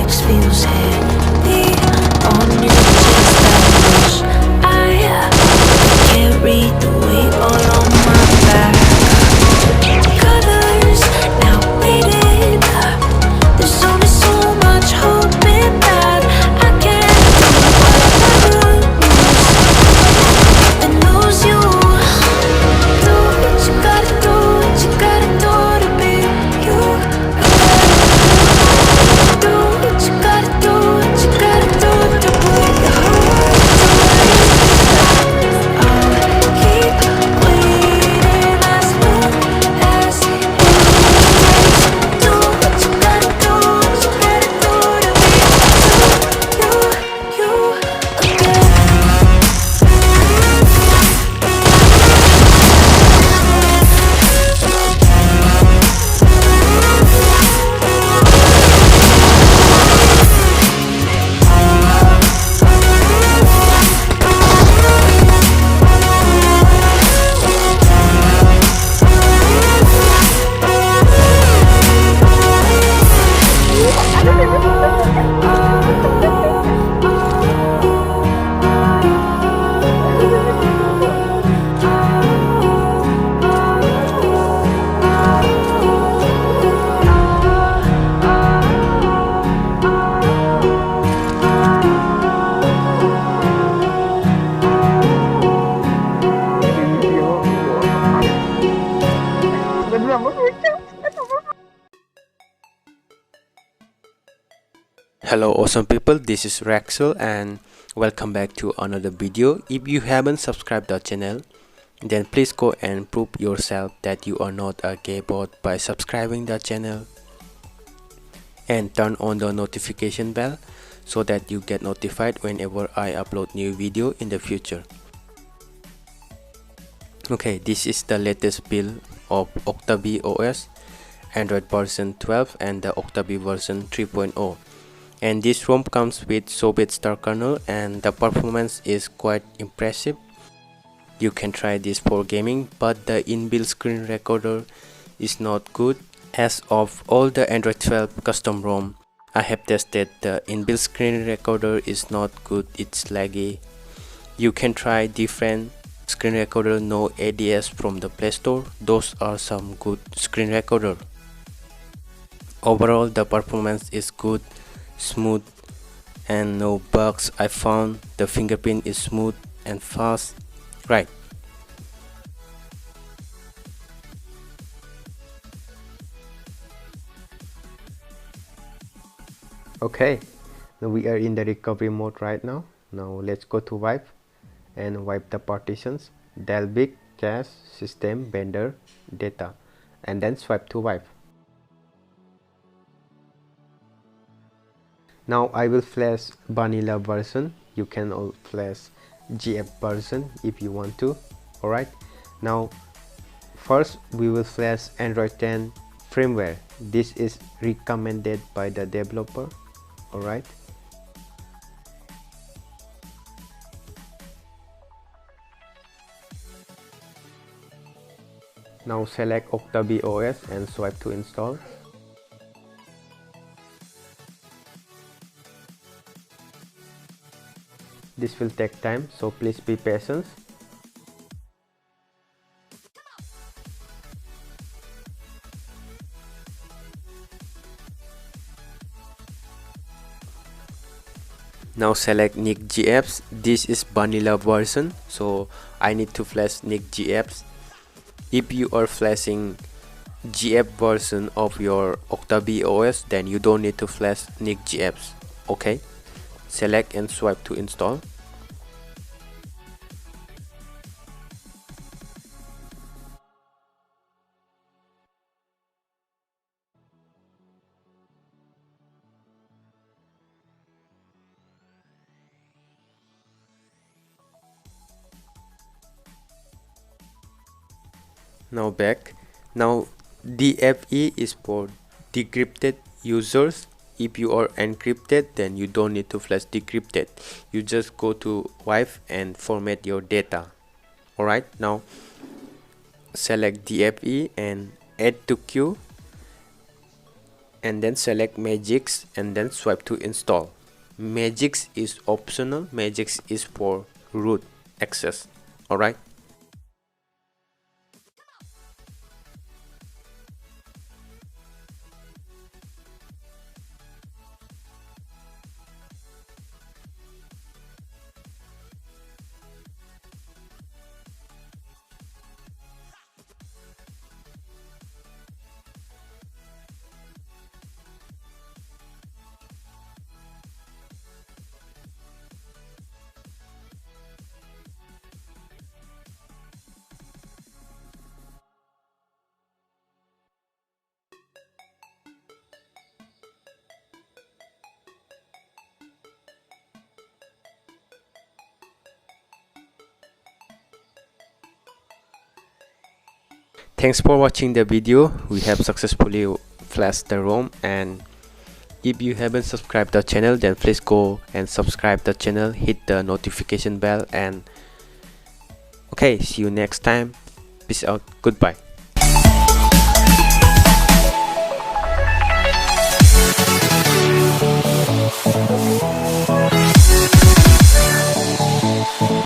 just feels heavy on your chest. I wish I can't read the weight all on my back. Colors now faded. There's only so much hope in that. I can't do what I lose and lose you. Do what you gotta do, what you gotta do to be you. Do what you gotta do, what you gotta do to put your heart to it. I'll keep waiting as long as it takes. Do what you gotta do, what you gotta do to be you again. Hello awesome people, this is Raxel and welcome back to another video. If you haven't subscribed the channel, then please go and prove yourself that you are not a gay bot by subscribing the channel and turn on the notification bell so that you get notified whenever I upload new video in the future. Okay, this is the latest build of OctaviOS, Android version 12 and the Octavi version 3.0. And this ROM comes with Soviet Star kernel and the performance is quite impressive. You can try this for gaming, but the inbuilt screen recorder is not good. As of all the Android 12 custom ROM I have tested, the inbuilt screen recorder is not good, it's laggy. You can try different screen recorder, no ADS from the Play Store. Those are some good screen recorder. Overall the performance is good, smooth and no bugs. I found the fingerprint is smooth and fast, right? Okay, now we are in the recovery mode right now. Now let's go to wipe and wipe the partitions, Dalvik, cache, system, vendor, data, and then swipe to wipe. Now I will flash vanilla version. You can flash GF version if you want to. Alright, now first we will flash Android 10 firmware. This is recommended by the developer. Alright, now select OctaviOS and swipe to install. This will take time, so please be patient. Now select Nick GFs. This is vanilla version, so I need to flash Nick GFs. If you are flashing GF version of your OctaviOS, then you don't need to flash Nick GFs. Okay, select and swipe to install. Now back. Now DFE is for decrypted users. If you are encrypted, then you don't need to flash decrypted. You just go to wipe and format your data. Alright, now select DFE and add to queue and then select Magix and then swipe to install. Magix is optional. Magix is for root access. Alright. Thanks for watching the video. We have successfully flashed the ROM, and if you haven't subscribed the channel, then please go and subscribe the channel, hit the notification bell, and okay, see you next time. Peace out. Goodbye.